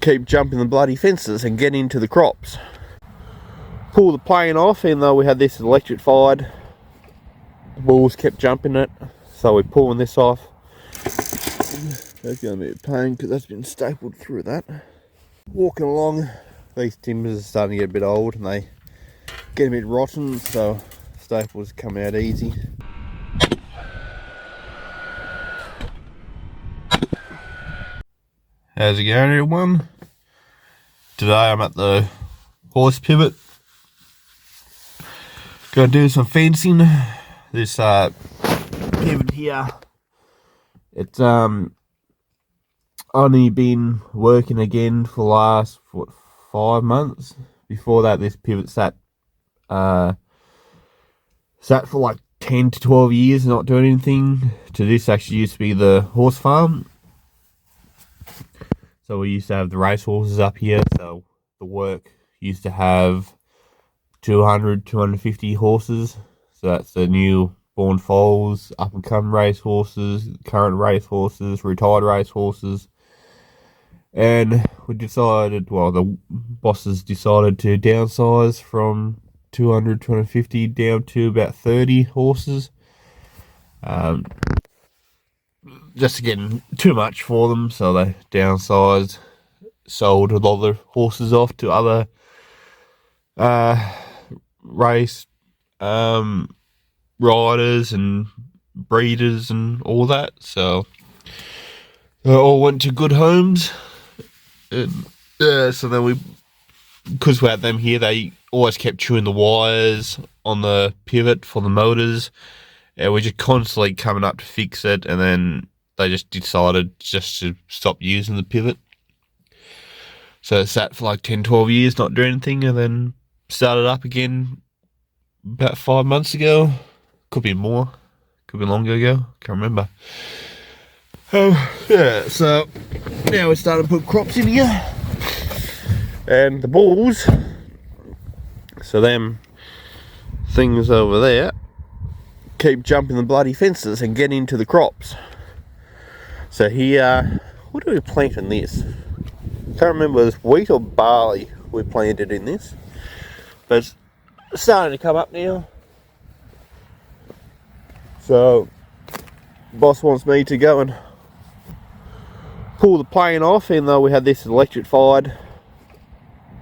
keep jumping the bloody fences and get into the crops. Pull the plane off, even though we had this electrified. The bulls kept jumping it, so we're pulling this off. That's going to be a pain because that's been stapled through that. Walking along, these timbers are starting to get a bit old and they get a bit rotten, so staples come out easy. How's it going, everyone? Today I'm at the horse pivot. Gonna do some fencing. This pivot here, it's only been working again for the last 5 months. Before that, this pivot sat for like 10 to 12 years not doing anything. This actually used to be the horse farm. So we used to have the race horses up here. So the work used to have 200, 250 horses. So that's the new born foals, up and coming race horses, current race horses, retired race horses. And we decided, well, the bosses decided to downsize from 200, 250 down to about 30 horses. Just getting too much for them, so they downsized, sold a lot of the horses off to other race riders and breeders and all that. So they all went to good homes. So then because we had them here, they always kept chewing the wires on the pivot for the motors, and we're just constantly coming up to fix it, and then they just decided just to stop using the pivot. So it sat for like 10, 12 years not doing anything, and then started up again about 5 months ago. Could be more, could be longer ago, can't remember. Yeah, so now we're starting to put crops in here. And the bulls, so them things over there, keep jumping the bloody fences and get into the crops. So here, what do we plant in this? Can't remember, it was wheat or barley we planted in this. But it's starting to come up now. So, boss wants me to go and pull the plane off, even though we had this electrified.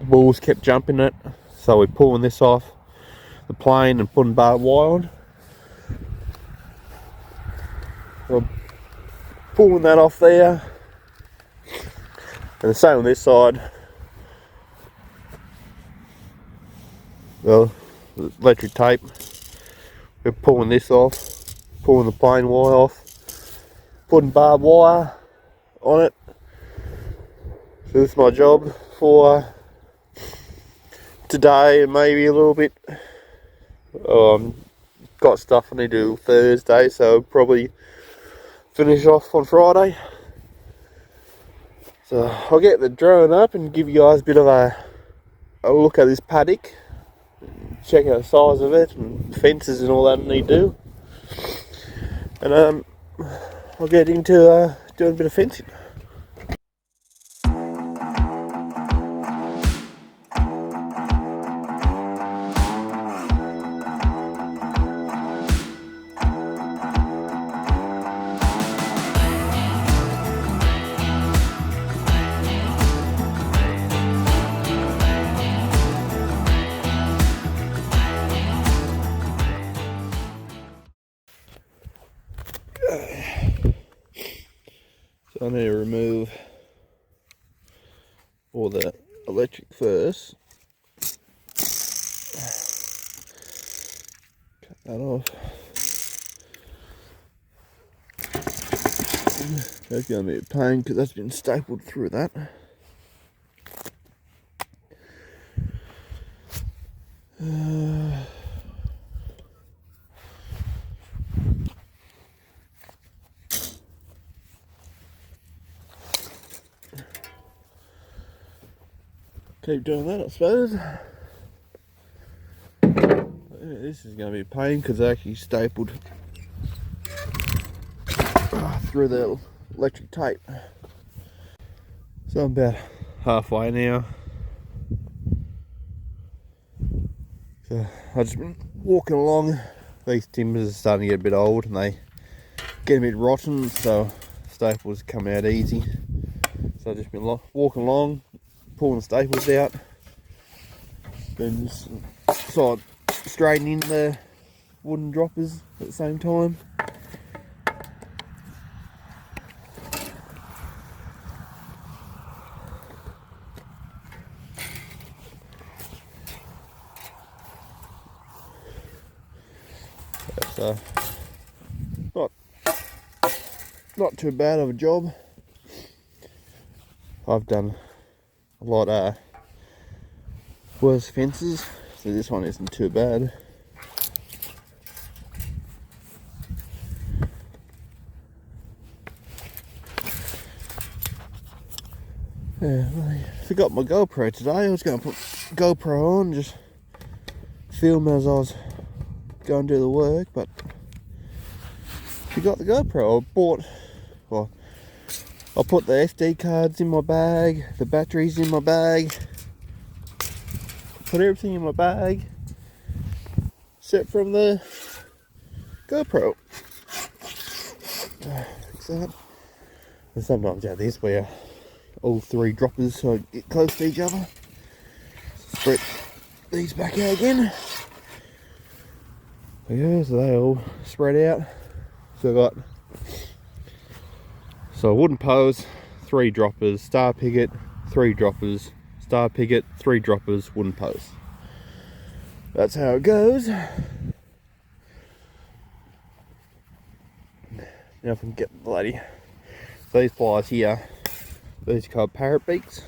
The bulls kept jumping it, so we're pulling this off the plane and putting barbed wire on. So pulling that off there, and the same on this side. Well, the electric tape, we're pulling this off, pulling the plane wire off, putting barbed wire on it. So this is my job for today, and maybe a little bit. Got stuff I need to do Thursday, so probably finish off on Friday. So I'll get the drone up and give you guys a bit of a look at this paddock, check out the size of it and fences and all that I need to do. And I'll get into doing a bit of fencing. So I need to remove all the electric first. Cut that off. That's going to be a pain because that's been stapled through that. Keep doing that, I suppose. This is going to be a pain because I actually stapled through the electric tape. So I'm about halfway now. So I've just been walking along. These timbers are starting to get a bit old and they get a bit rotten, so staples come out easy. So I've just been walking along, pulling the staples out, then sort of straightening the wooden droppers at the same time. So not too bad of a job. I've done a lot of worse fences, so this one isn't too bad. Yeah, I forgot my GoPro today. I was going to put GoPro on, just film as I was going to do the work, but forgot the GoPro. I put the SD cards in my bag, the batteries in my bag, put everything in my bag, except from the GoPro. Fix that. And sometimes out this where all three droppers so get close to each other. Spread these back out again. Yeah, so they all spread out. So I got wooden post, 3 droppers, star picket, 3 droppers, star picket, 3 droppers, wooden post. That's how it goes. Now if I can get the bloody these pliers here, these are called parrot beaks.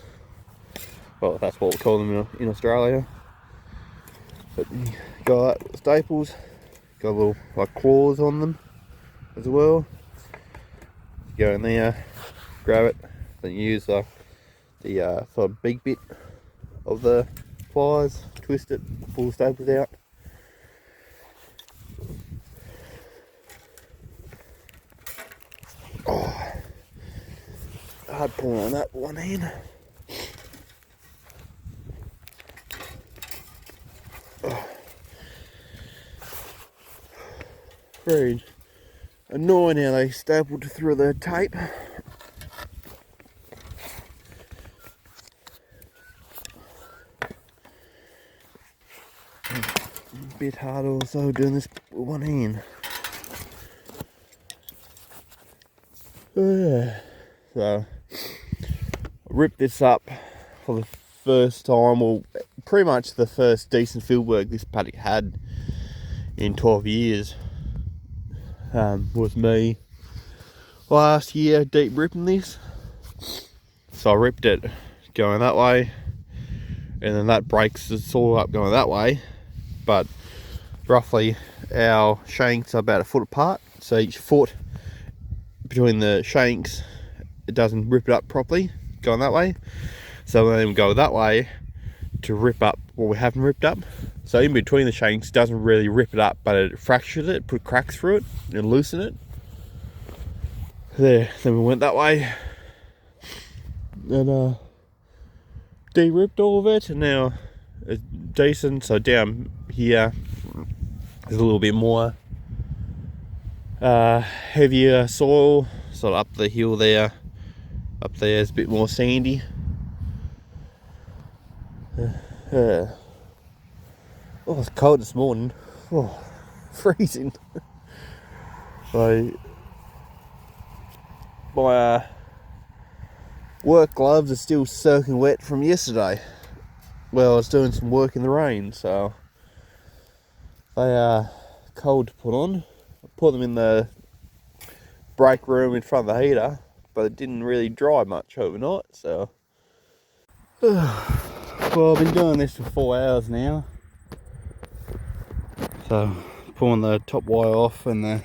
Well, that's what we call them in Australia. But you got staples, got little like claws on them as well. Go in there, grab it, then use the sort of big bit of the pliers, twist it, pull the staples out. Oh, hard pulling on that one hand. Oh. Very annoying how they stapled through the tape. A bit hard also doing this with one hand. So I ripped this up for the first time, or pretty much the first decent field work this paddock had in 12 years. Was me last year deep ripping this. So I ripped it going that way, and then that breaks the soil up going that way. But roughly our shanks are about 1 foot apart, so each foot between the shanks, it doesn't rip it up properly going that way. So then we go that way to rip up what we haven't ripped up. So in between the shanks doesn't really rip it up, but it fractures it, put cracks through it and loosen it. There, then we went that way and de-ripped all of it, and now it's decent. So down here there's a little bit more heavier soil, sort of up the hill there. Up there is a bit more sandy. Oh, it's cold this morning. Oh, freezing. So my work gloves are still soaking wet from yesterday. Well, I was doing some work in the rain, so they are cold to put on. I put them in the break room in front of the heater, but it didn't really dry much overnight, so. Well, I've been doing this for 4 hours now. So, pulling the top wire off and the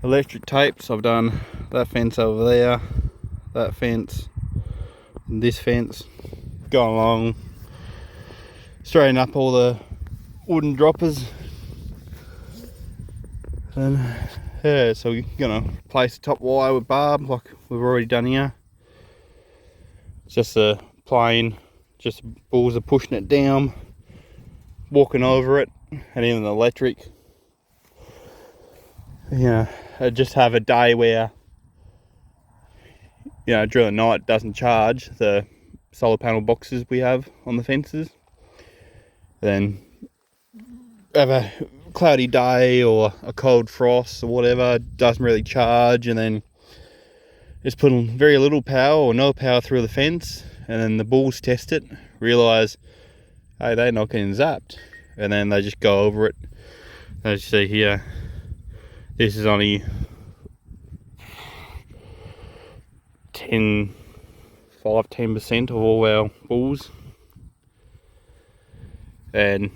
electric tapes. I've done that fence over there, that fence, and this fence. Going along, straightening up all the wooden droppers. And yeah, so we're gonna place the top wire with barb like we've already done here. It's just a plain, just bulls are pushing it down, walking over it, and even the electric. I just have a day where, during the night it doesn't charge the solar panel boxes we have on the fences. Then have a cloudy day or a cold frost or whatever, doesn't really charge, and then it's putting very little power or no power through the fence, and then the bulls test it, realise, hey, they're not getting zapped, and then they just go over it. As you see here, this is only 10% of all our bulls, and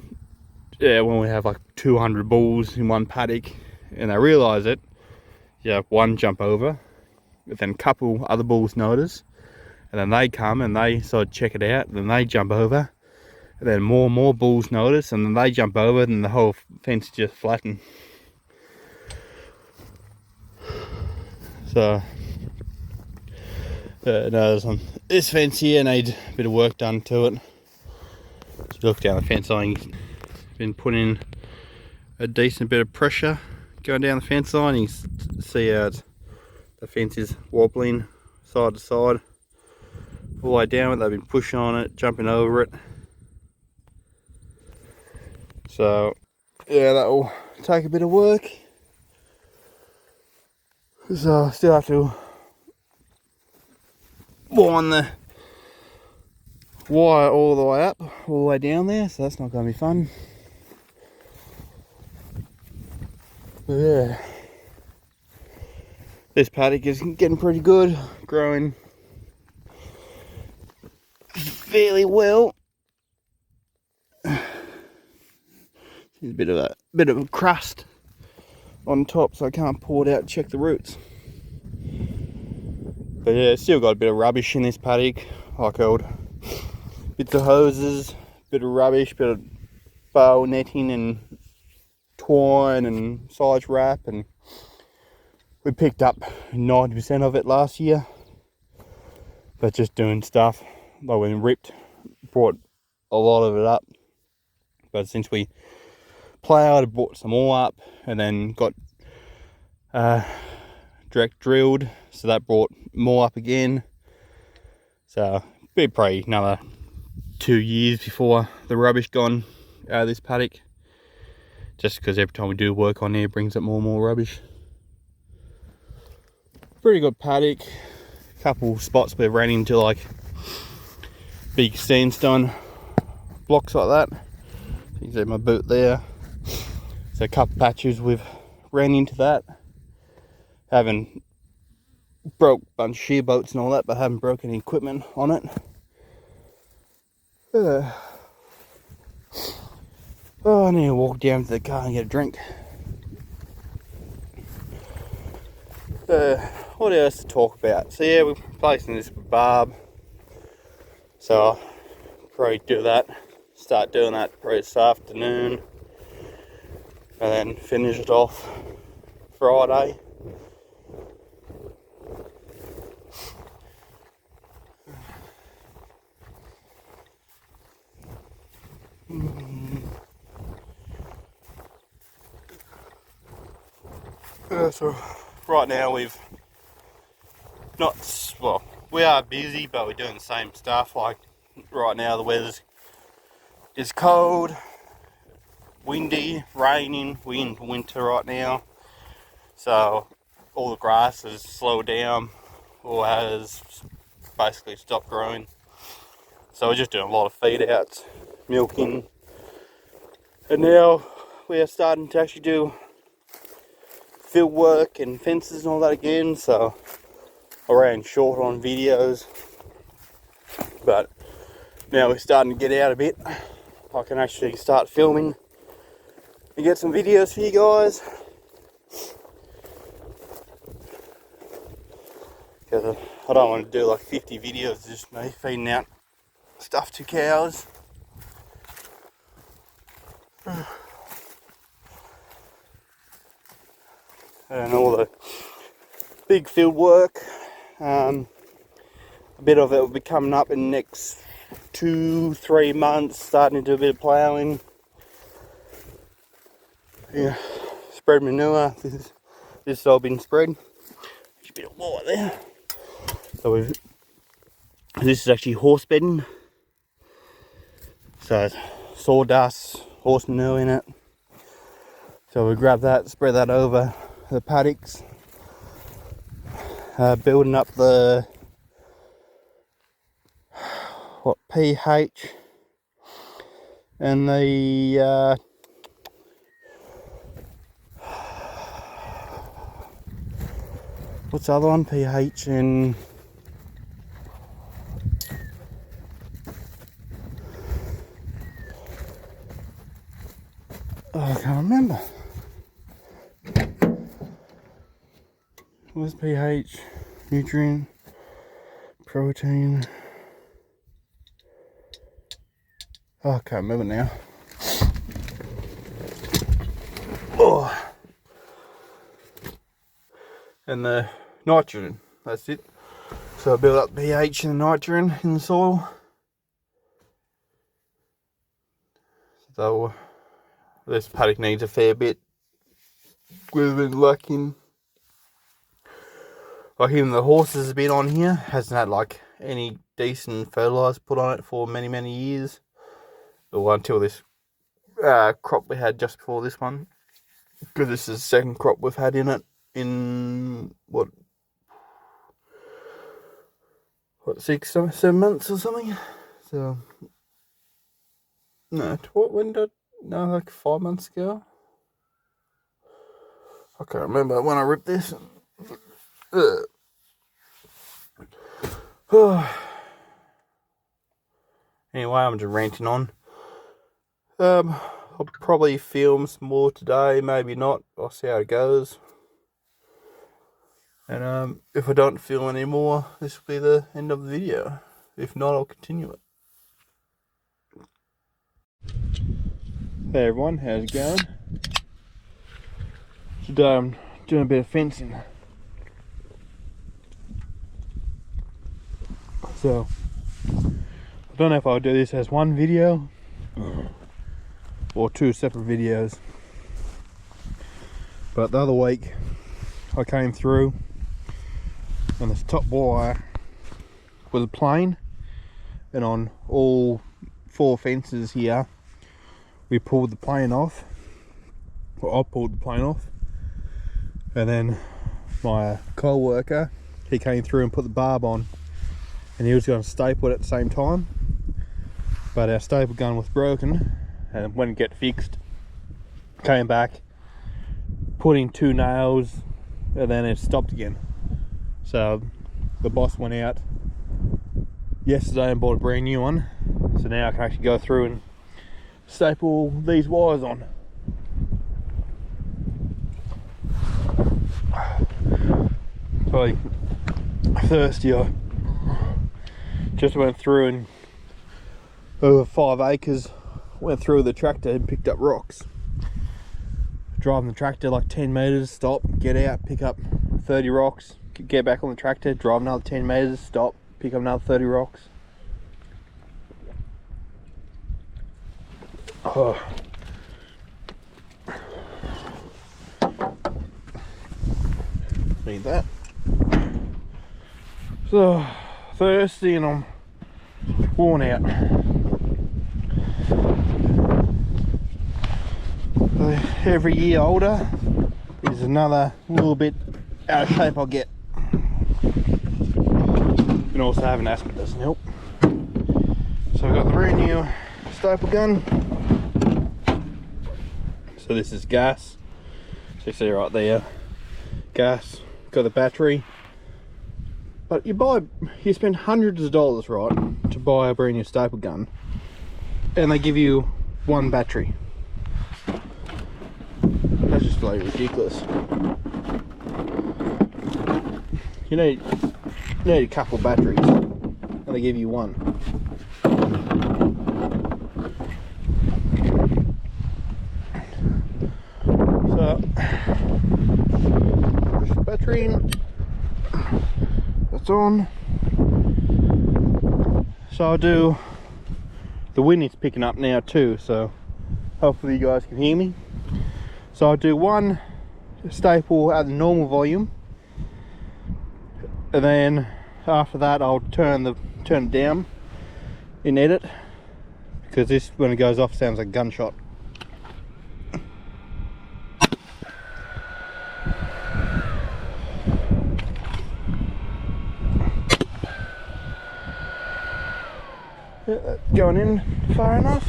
when we have like 200 bulls in one paddock and they realise it, you have one jump over, but then a couple other bulls notice, and then they come and they sort of check it out, and then they jump over, and then more bulls notice, and then they jump over, and the whole fence just flattened. So this fence here needs a bit of work done to it. So you look down the fence line, been putting a decent bit of pressure going down the fence line. You can see how the fence is wobbling side to side all the way down it. They've been pushing on it, jumping over it. So yeah, that will take a bit of work. So I still have to wind the wire all the way up, all the way down there, so that's not going to be fun. But yeah, this paddock is getting pretty good, growing fairly well. There's a bit of a crust on top, so I can't pull it out and check the roots. But yeah, it's still got a bit of rubbish in this paddock, like old bits of hoses, bit of rubbish, bit of bow netting and twine and size wrap, and we picked up 90% of it last year. But just doing stuff, like when ripped, brought a lot of it up. But since we ploughed, brought some more up, and then got direct drilled, so that brought more up again. So it'll be probably another 2 years before the rubbish gone out of this paddock, just because every time we do work on here it brings up more and more rubbish. Pretty good paddock. A couple spots we've ran into like big sandstone blocks like that. You can see my boot there. So a couple patches we've ran into that. Haven't broke a bunch of shear bolts and all that, but haven't broken any equipment on it. I need to walk down to the car and get a drink. What else to talk about? So yeah, we're placing this with Barb. So I'll probably do that. Start doing that probably this afternoon. And then finish it off Friday. So right now we are busy, but we're doing the same stuff. Like right now the weather's is cold, windy, raining. We're in winter right now, so all the grass has slowed down or has basically stopped growing. So we're just doing a lot of feed outs, milking, and now we are starting to actually do field work and fences and all that again. So I ran short on videos, but now we're starting to get out a bit. I can actually start filming and get some videos for you guys, because I don't want to do like 50 videos just me feeding out stuff to cows. And all the big field work. a bit of it will be coming up in the next 2-3 months, starting to do a bit of ploughing. Yeah, spread manure. This has all been spread. There's a bit of water there. So this is actually horse bedding. So sawdust, horse manure in it. So we grab that, spread that over the paddocks, building up the pH and the what's the other one? pH and I can't remember. What's pH? Nutrient, protein. Oh, I can't remember now. Oh. And the nitrogen, that's it. So I build up pH and nitrogen in the soil. So this paddock needs a fair bit. We've been lacking. Like even the horses have been on here, hasn't had like any decent fertilizer put on it for many years. Or until this crop we had just before this one. Because this is the second crop we've had in it in what 6-7 months or something. So no, like 5 months ago. I can't remember when I ripped this. Anyway, I'm just ranting on. I'll probably film some more today, maybe not. I'll see how it goes. And if I don't film anymore, this will be the end of the video. If not, I'll continue it. Hey everyone, how's it going? Today I'm doing a bit of fencing. So, I don't know if I'll do this as one video or 2 separate videos. But the other week I came through and this top wire was a plane, and on all 4 fences here we pulled the plane off. Well, I pulled the plane off, and then my co-worker, he came through and put the barb on, and he was going to staple it at the same time, but our staple gun was broken and it wouldn't get fixed. Came back, put in 2 nails, and then it stopped again. So the boss went out yesterday and bought a brand new one, so now I can actually go through and staple these wires on. Probably thirsty. I just went through and over 5 acres, went through the tractor and picked up rocks. Driving the tractor like 10 meters, stop, get out, pick up 30 rocks, get back on the tractor, drive another 10 meters, stop, pick up another 30 rocks. Oh. Need that. So thirsty and I'm worn out. Every year older is another little bit out of shape I'll get. And also having asthma doesn't help. So I've got the brand new staple gun. So this is gas. So you see right there, gas. Got the battery. But you spend hundreds of dollars, right, to buy a brand new staple gun, and they give you 1 battery. That's just like ridiculous. You need a couple batteries, and they give you 1. So, push the battery in. That's on. So I'll do, the wind is picking up now too, so hopefully you guys can hear me. So I'll do one staple at the normal volume, and then after that I'll turn it down in edit, because this, when it goes off, sounds like a gunshot. Going in far enough.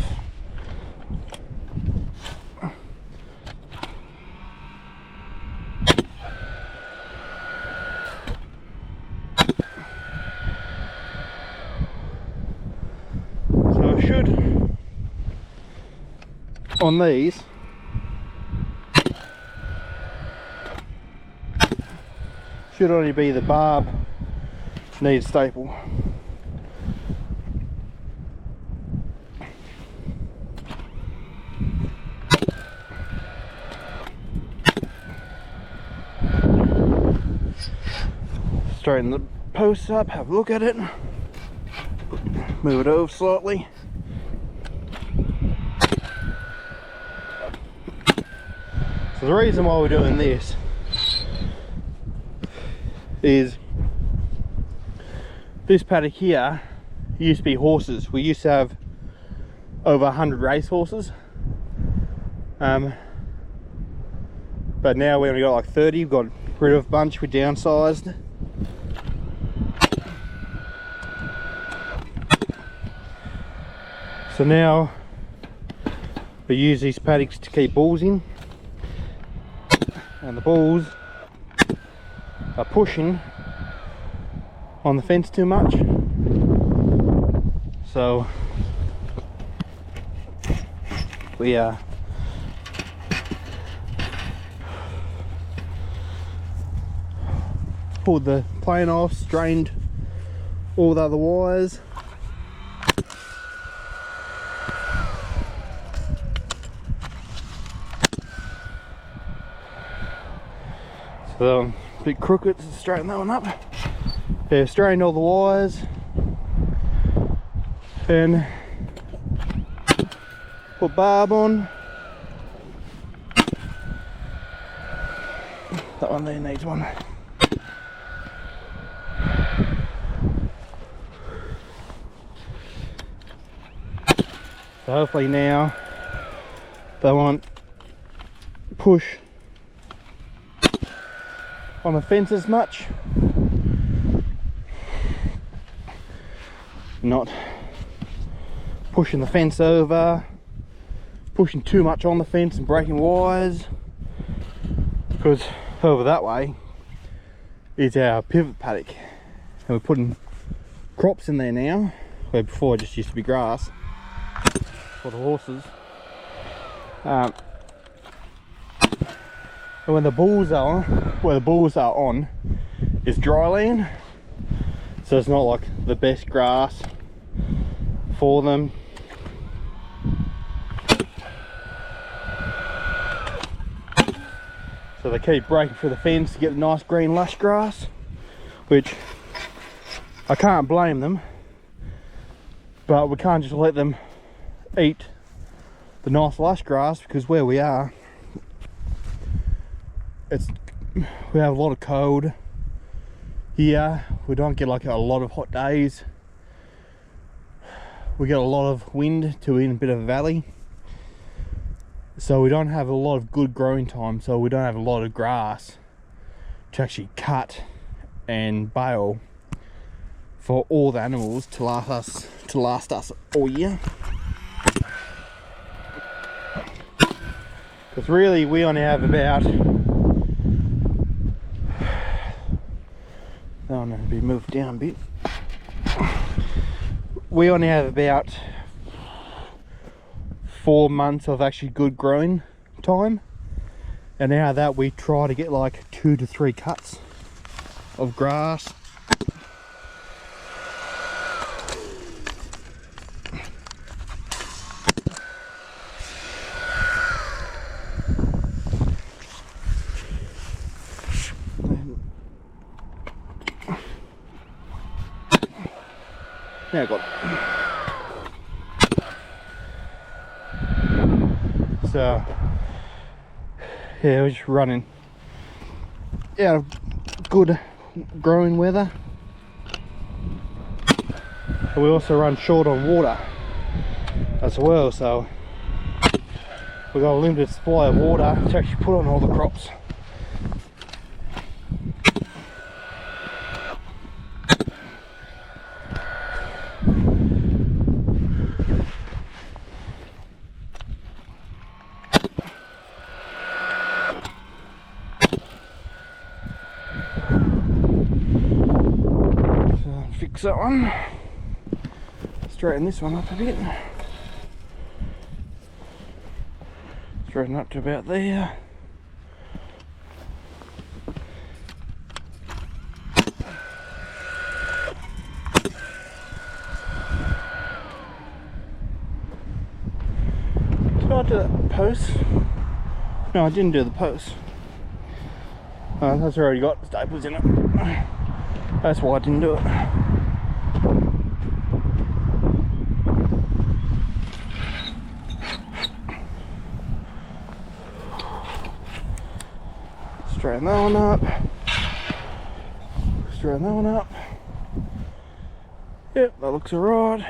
So I should, on these, should only be the barb needs staple. Straighten the posts up, have a look at it, move it over slightly. So the reason why we're doing this is this paddock here used to be horses. We used to have over 100 race horses, but now we only got like 30. We've got rid of a bunch, we downsized. So now we use these paddocks to keep bulls in, and the bulls are pushing on the fence too much, so we pulled the plane off, strained all the other wires. So a bit crooked, to straighten that one up. Yeah, straightened all the wires and put barb on. That one there needs one. So hopefully now they won't push on the fence as much, not pushing the fence over, pushing too much on the fence and breaking wires, because over that way is our pivot paddock and we're putting crops in there now, where before it just used to be grass for the horses. And when the bulls are, where the bulls are on, is dry land, so it's not like the best grass for them. So they keep breaking through the fence to get the nice green lush grass, which I can't blame them, but we can't just let them eat the nice lush grass, because where we are, we have a lot of cold here. We don't get like a lot of hot days. We get a lot of wind to in a bit of a valley, so we don't have a lot of good growing time, so we don't have a lot of grass to actually cut and bale for all the animals to last us all year. Because really we only have about, oh no, be moved down a bit. We only have about 4 months of actually good growing time, and out of that we try to get like 2 to 3 cuts of grass. Now I got it. So yeah, we're just running out of good growing weather. But we also run short on water as well, so we've got a limited supply of water to actually put on all the crops. So fix that one. Straighten this one up a bit. Straighten up to about there. Did I do that post? No, I didn't do the post. That's already got staples in it. That's why I didn't do it. Straighten that one up. Straighten that one up. Yep, that looks alright.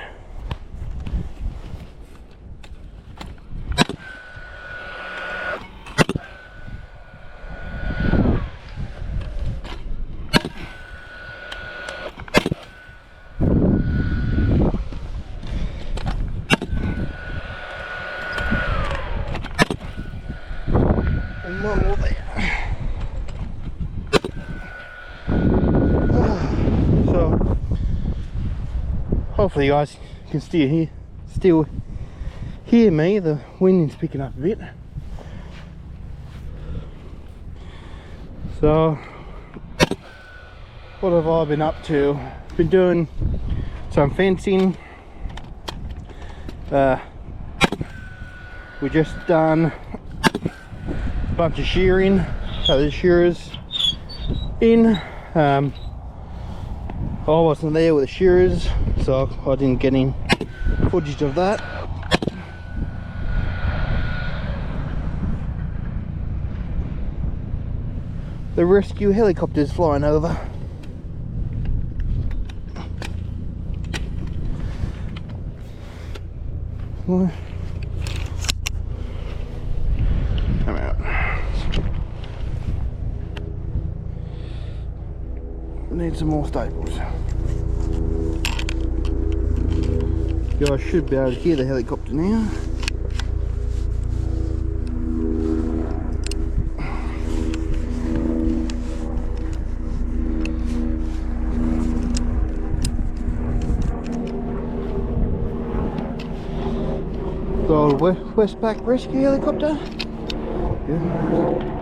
And one more there. So hopefully you guys can still hear me. The wind is picking up a bit. So what have I been up to? Been doing some fencing. We just done a bunch of shearing. So the shearers in. I wasn't there with the shearers, so I didn't get any footage of that. The rescue helicopter's flying over. Come out. Need some more staples. You guys should be able to hear the helicopter now. The old Westpac rescue helicopter. Yeah.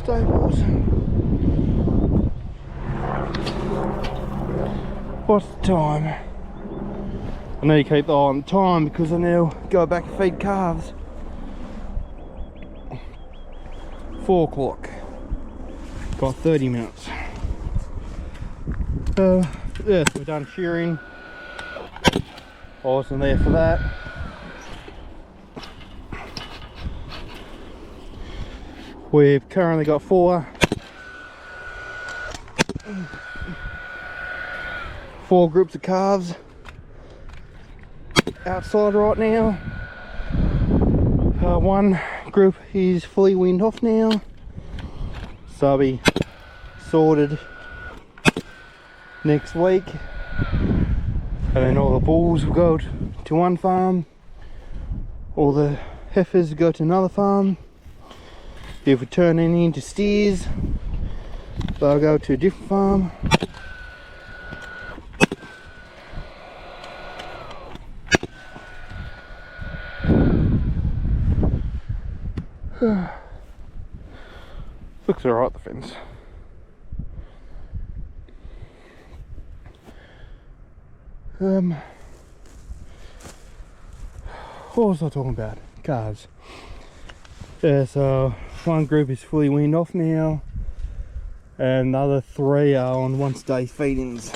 Staples. What's the time? I need to keep the eye on the time because I now go back and feed calves. 4 o'clock. Got 30 minutes. Yeah, we're done shearing. I wasn't there for that. We've currently got 4 groups of calves outside right now. One group is fully weaned off now, so I'll be sorted next week, and then all the bulls will go to one farm, all the heifers will go to another farm. If we turn any into steers, they'll go to a different farm. Looks alright, the fence. What was I talking about? Calves. Yeah, so one group is fully weaned off now. and the other 3 are on once a day feedings.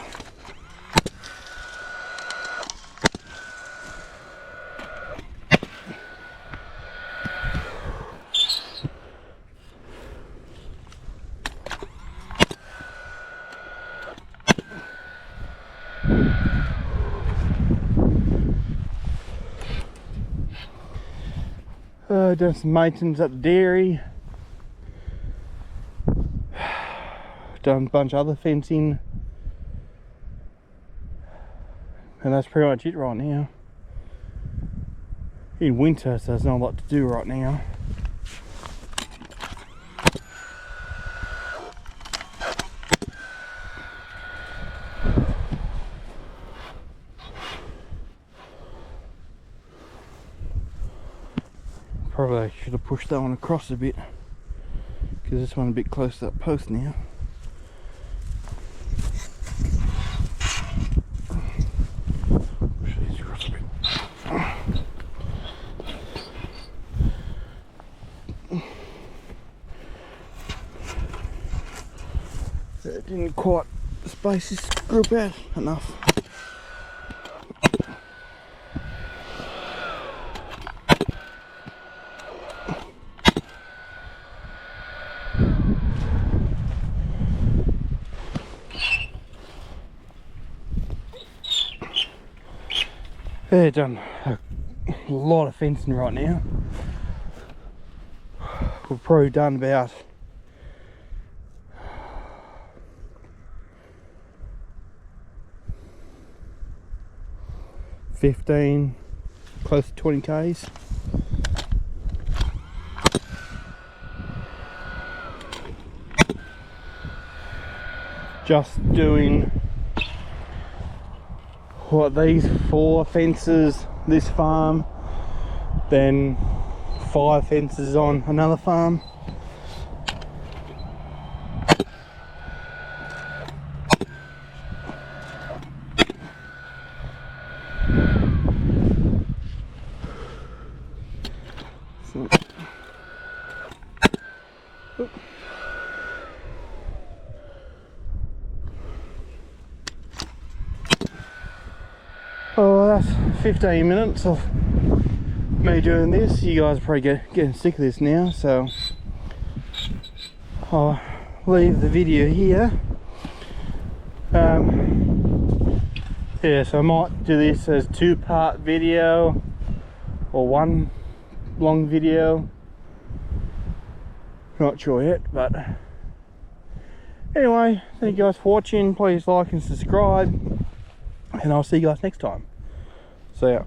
Done some maintenance at the dairy. Done a bunch of other fencing. And that's pretty much it right now. In winter, so there's not a lot to do right now. Probably should have pushed that one across a bit, because this one a bit close to that post now. Push these across a bit. That didn't quite space this group out enough. They've done a lot of fencing right now. We've probably done about 15, close to 20 Ks. Just doing what, these 4 fences this farm, then 5 fences on another farm. Oh, that's 15 minutes of me doing this. You guys are probably getting sick of this now, so I'll leave the video here. Yeah, so I might do this as 2-part video or 1 long video. Not sure yet, but anyway, thank you guys for watching. Please like and subscribe, and I'll see you guys next time. See ya.